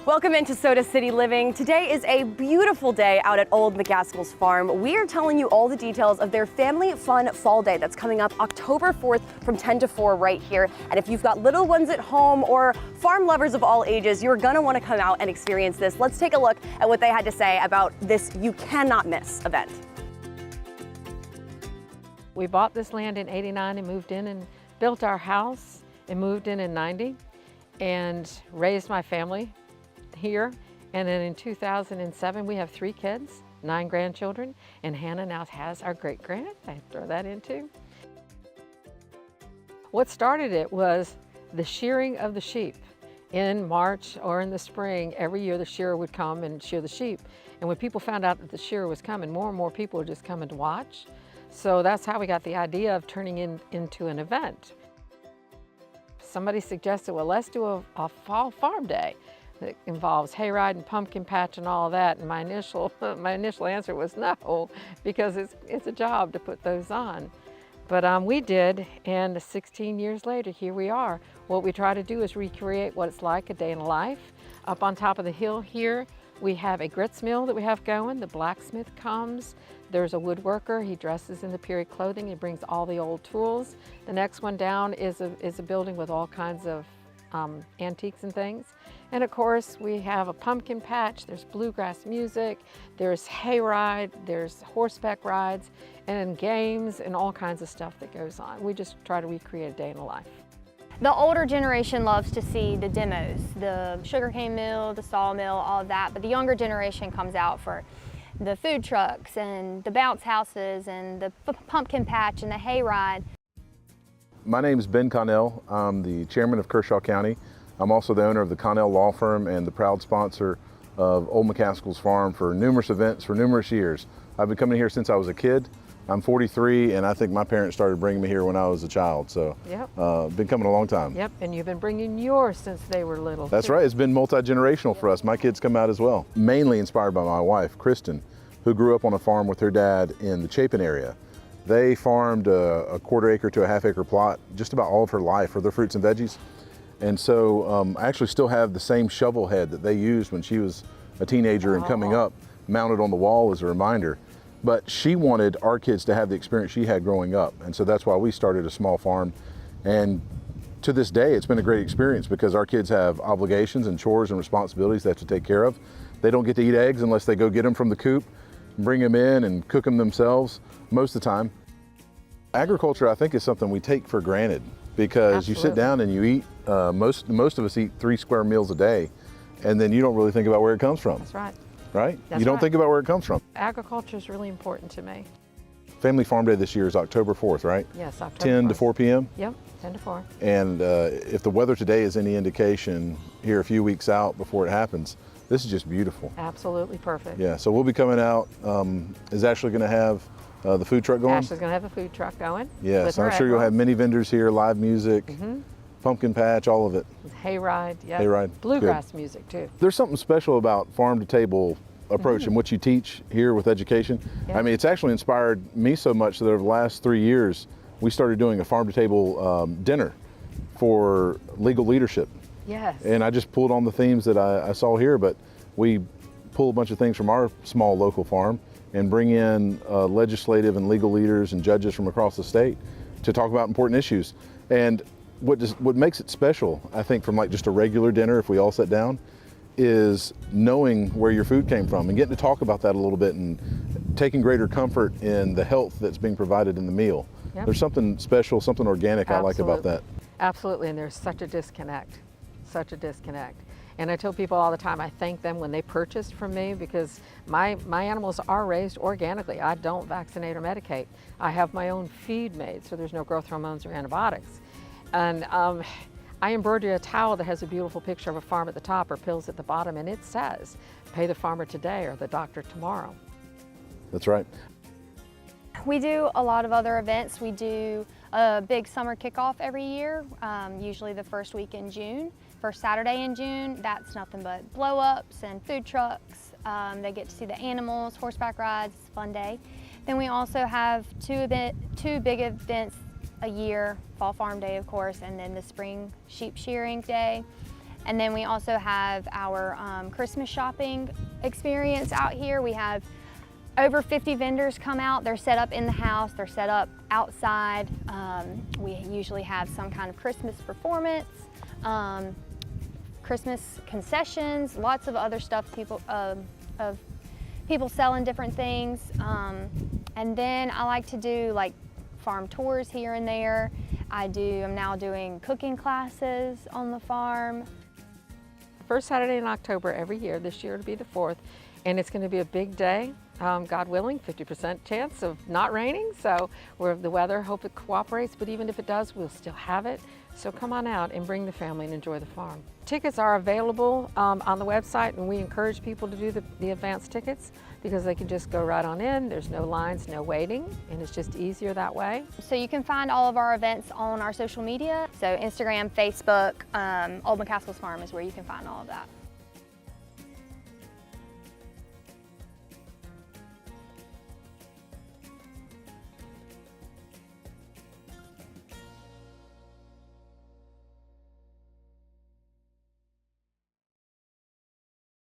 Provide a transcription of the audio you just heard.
Welcome into Soda City Living. Today is a beautiful day out at Old McCaskill's farm. We are telling you all the details of their Family Fun Fall Day that's coming up October 4th from 10 to 4 right here. And if you've got little ones at home or farm lovers of all ages, you're gonna wanna come out and experience this. Let's take a look at what they had to say about this you cannot miss event. We bought this land in '89 and moved in and built our house and moved in '90 and raised my family here. And then in 2007, we have 3 kids, 9 grandchildren, and Hannah now has our great-grand. I throw that in too. What started it was the shearing of the sheep. In March or in the spring, every year the shearer would come and shear the sheep. And when people found out that the shearer was coming, more and more people were just coming to watch. So that's how we got the idea of turning into an event. Somebody suggested, well, let's do a fall farm day that involves hayride and pumpkin patch and all that. And my initial answer was no, because it's a job to put those on. But we did, and 16 years later, here we are. What we try to do is recreate what it's like a day in life. Up on top of the hill here, we have a grits mill that we have going. The blacksmith comes. There's a woodworker. He dresses in the period clothing. He brings all the old tools. The next one down is a building with all kinds of antiques and things. And of course, we have a pumpkin patch. There's bluegrass music. There's hayride. There's horseback rides, and then games and all kinds of stuff that goes on. We just try to recreate a day in the life. The older generation loves to see the demos, the sugarcane mill, the sawmill, all of that, but the younger generation comes out for the food trucks and the bounce houses and the pumpkin patch and the hayride. My name is Ben Connell. I'm the chairman of Kershaw County. I'm also the owner of the Connell Law Firm and the proud sponsor of Old McCaskill's Farm for numerous events for numerous years. I've been coming here since I was a kid. I'm 43, and I think my parents started bringing me here when I was a child, so Yep. Been coming a long time. Yep, and you've been bringing yours since they were little. That's too. right, it's been multi-generational for us. My kids come out as well. Mainly inspired by my wife, Kristen, who grew up on a farm with her dad in the Chapin area. They farmed a quarter-acre to a half-acre plot just about all of her life for their fruits and veggies. And so I actually still have the same shovel head that they used when she was a teenager and coming up, mounted on the wall as a reminder. But she wanted our kids to have the experience she had growing up. And so that's why we started a small farm. And to this day, it's been a great experience because our kids have obligations and chores and responsibilities they have to take care of. They don't get to eat eggs unless they go get them from the coop, bring them in and cook them themselves most of the time. Agriculture, I think, is something we take for granted because Absolutely. You sit down and you eat, most of us eat 3 square meals a day, and then you don't really think about where it comes from. That's right. Right? That's You don't right. think about where it comes from. Agriculture is really important to me. Family Farm Day this year is October 4th, right? Yes, October 10 to 4th. 4 p.m.? Yep, 10 to 4. And if the weather today is any indication, here a few weeks out before it happens, this is just beautiful. Absolutely perfect. Yeah, so we'll be coming out. Is Ashley going to have the food truck going? Ashley's going to have a food truck going. Yes, with I'm her sure you'll egg have many vendors here, live music, pumpkin patch, all of it. rolls, hayride, yeah. Hayride, Bluegrass music too. There's something special about farm-to-table approach and what you teach here with education. Yeah. I mean, it's actually inspired me so much that over the last 3 years, we started doing a farm-to-table dinner for legal leadership. Yes. And I just pulled on the themes that I saw here, but we pull a bunch of things from our small local farm and bring in legislative and legal leaders and judges from across the state to talk about important issues. And what makes it special, I think, from like just a regular dinner, if we all sat down, is knowing where your food came from and getting to talk about that a little bit and taking greater comfort in the health that's being provided in the meal. Yep. There's something special, something organic I like about that. Absolutely, and there's such a disconnect, such a disconnect. And I tell people all the time, I thank them when they purchase from me because my animals are raised organically. I don't vaccinate or medicate. I have my own feed made, so there's no growth hormones or antibiotics. And I embroidered a towel that has a beautiful picture of a farm at the top or pills at the bottom, and it says, pay the farmer today or the doctor tomorrow. That's right. We do a lot of other events. We do a big summer kickoff every year, usually the first week in June. First Saturday in June, that's nothing but blow-ups and food trucks. They get to see the animals, horseback rides, it's a fun day. Then we also have two big events a year, Fall Farm Day, of course, and then the Spring Sheep Shearing Day. And then we also have our Christmas shopping experience out here. We have over 50 vendors come out. They're set up in the house, they're set up outside. We usually have some kind of Christmas performance, Christmas concessions, lots of other stuff, of people selling different things. And then I like to do like farm tours here and there. I'm now doing cooking classes on the farm. First Saturday in October every year. This year it'll be the 4th, and it's going to be a big day. God willing, 50% chance of not raining, so the weather, hope it cooperates, but even if it does, we'll still have it. So come on out and bring the family and enjoy the farm. Tickets are available on the website, and we encourage people to do the advance tickets because they can just go right on in. There's no lines, no waiting, and it's just easier that way. So you can find all of our events on our social media. So Instagram, Facebook, Old McCaskill's Farm is where you can find all of that.